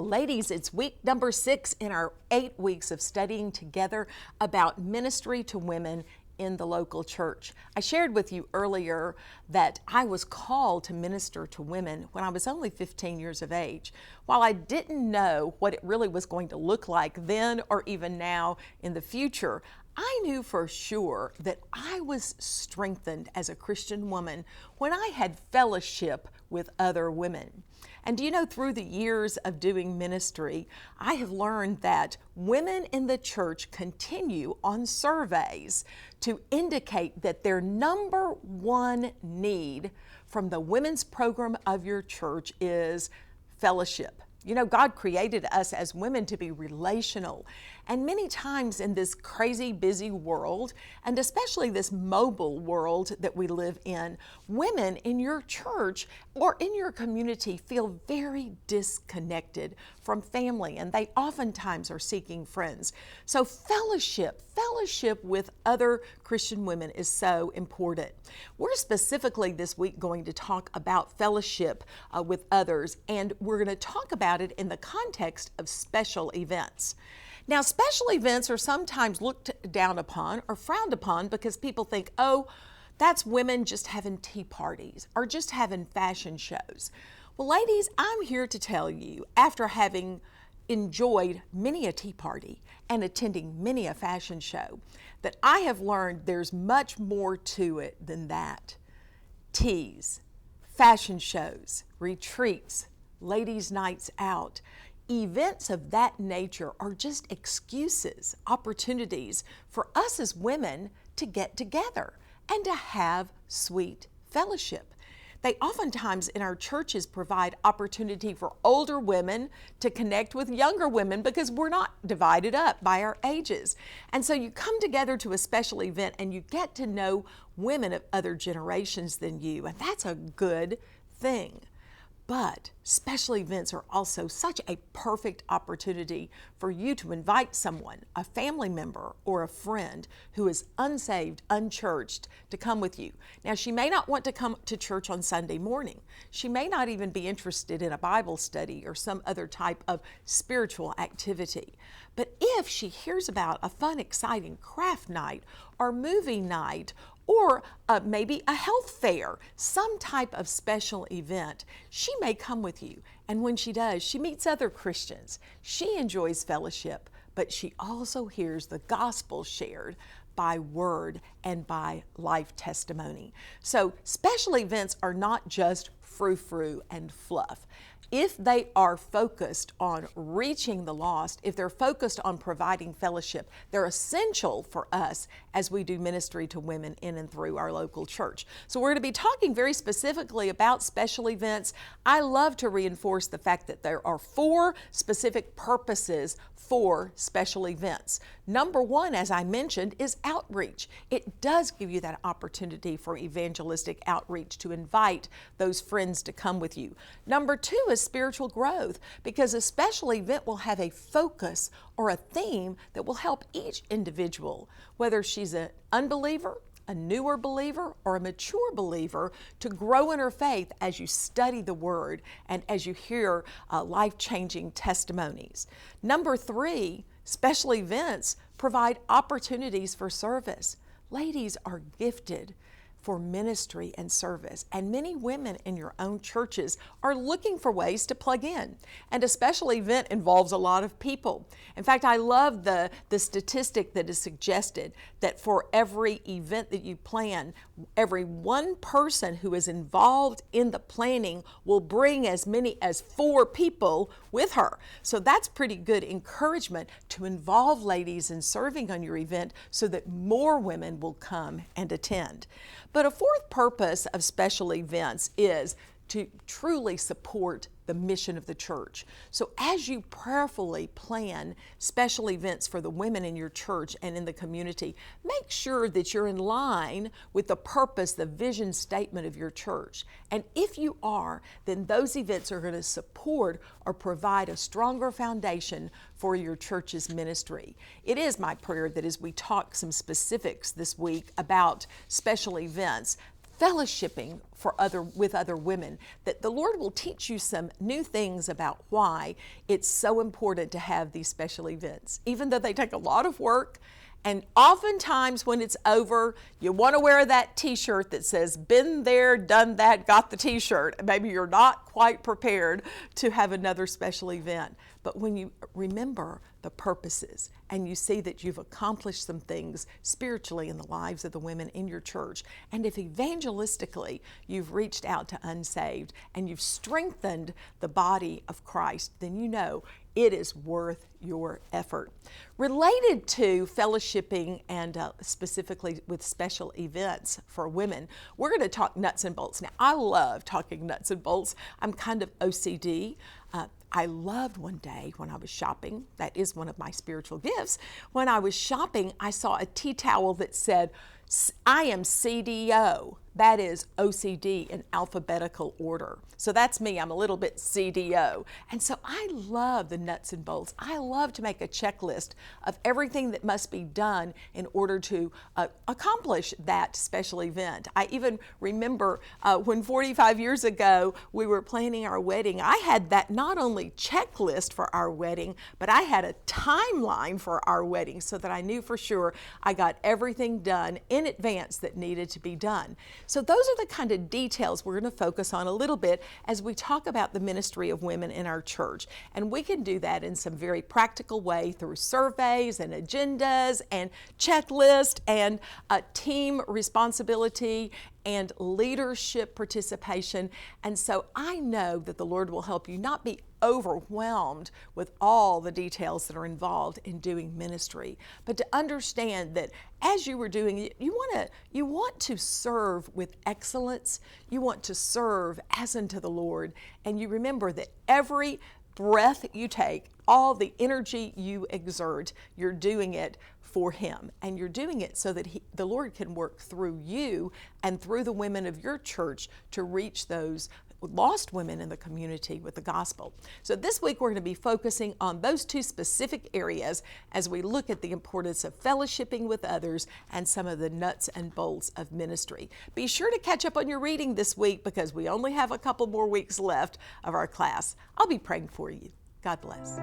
Ladies, it's week number 6 in our 8 weeks of studying together about ministry to women in the local church. I shared with you earlier that I was called to minister to women when I was only 15 years of age. While I didn't know what it really was going to look like then or even now in the future, I knew for sure that I was strengthened as a Christian woman when I had fellowship with other women. And do you know, through the years of doing ministry, I have learned that women in the church continue on surveys to indicate that their number one need from the women's program of your church is fellowship. You know, God created us as women to be relational. And many times in this crazy, busy world, and especially this mobile world that we live in, women in your church or in your community feel very disconnected from family, and they oftentimes are seeking friends. So fellowship with other Christian women is so important. We're specifically this week going to talk about fellowship with others, and we're going to talk about it in the context of special events. Now, special events are sometimes looked down upon or frowned upon because people think, oh, that's women just having tea parties or just having fashion shows. Well, ladies, I'm here to tell you, after having enjoyed many a tea party and attending many a fashion show, that I have learned there's much more to it than that. Teas, fashion shows, retreats, ladies' nights out, events of that nature are just excuses, opportunities for us as women to get together and to have sweet fellowship. They oftentimes in our churches provide opportunity for older women to connect with younger women because we're not divided up by our ages. And so you come together to a special event and you get to know women of other generations than you, and that's a good thing. But special events are also such a perfect opportunity for you to invite someone, a family member or a friend who is unsaved, unchurched, to come with you. Now, she may not want to come to church on Sunday morning. She may not even be interested in a Bible study or some other type of spiritual activity. But if she hears about a fun, exciting craft night or movie night or maybe a health fair, some type of special event, she may come with you. And when she does, she meets other Christians. She enjoys fellowship, but she also hears the gospel shared by word and by life testimony. So special events are not just frou-frou and fluff. If they are focused on reaching the lost, if they're focused on providing fellowship, they're essential for us as we do ministry to women in and through our local church. So we're going to be talking very specifically about special events. I love to reinforce the fact that there are 4 specific purposes for special events. Number 1, as I mentioned, is outreach. It does give you that opportunity for evangelistic outreach to invite those friends to come with you. Number 2 is spiritual growth, because a special event will have a focus or a theme that will help each individual, whether she's an unbeliever, a newer believer, or a mature believer, to grow in her faith as you study the Word and as you hear life-changing testimonies. Number 3, special events provide opportunities for service. Ladies are gifted for ministry and service, and many women in your own churches are looking for ways to plug in. And a special event involves a lot of people. In fact, I love the statistic that is suggested that for every event that you plan, every one person who is involved in the planning will bring as many as 4 people with her. So that's pretty good encouragement to involve ladies in serving on your event so that more women will come and attend. But a 4th purpose of special events is to truly support the mission of the church. So as you prayerfully plan special events for the women in your church and in the community, make sure that you're in line with the purpose, the vision statement of your church. And if you are, then those events are going to support or provide a stronger foundation for your church's ministry. It is my prayer that as we talk some specifics this week about special events, fellowshipping with other women, that the Lord will teach you some new things about why it's so important to have these special events, even though they take a lot of work. And oftentimes when it's over, you want to wear that t-shirt that says, been there, done that, got the t-shirt. Maybe you're not quite prepared to have another special event. But when you remember the purposes and you see that you've accomplished some things spiritually in the lives of the women in your church, and if evangelistically you've reached out to unsaved and you've strengthened the body of Christ, then you know it is worth your effort. Related to fellowshipping and specifically with special events for women, we're going to talk nuts and bolts. Now, I love talking nuts and bolts. I'm kind of OCD. I loved one day when I was shopping, that is one of my spiritual gifts. When I was shopping, I saw a tea towel that said, I am CDO. That is OCD in alphabetical order. So that's me. I'm a little bit CDO. And so I love the nuts and bolts. I love to make a checklist of everything that must be done in order to accomplish that special event. I even remember when 45 years ago we were planning our wedding, I had that not only checklist for our wedding, but I had a timeline for our wedding so that I knew for sure I got everything done in advance that needed to be done. So those are the kind of details we're going to focus on a little bit as we talk about the ministry of women in our church. And we can do that in some very practical way through surveys and agendas and checklists and team responsibility and leadership participation. And so I know that the Lord will help you not be overwhelmed with all the details that are involved in doing ministry, but to understand that as you were doing it, you want to serve with excellence. You want to serve as unto the Lord. And you remember that every breath you take, all the energy you exert, you're doing it for Him. And you're doing it so that the Lord can work through you and through the women of your church to reach those lost women in the community with the gospel. So this week we're going to be focusing on those two specific areas as we look at the importance of fellowshipping with others and some of the nuts and bolts of ministry. Be sure to catch up on your reading this week because we only have a couple more weeks left of our class. I'll be praying for you. God bless.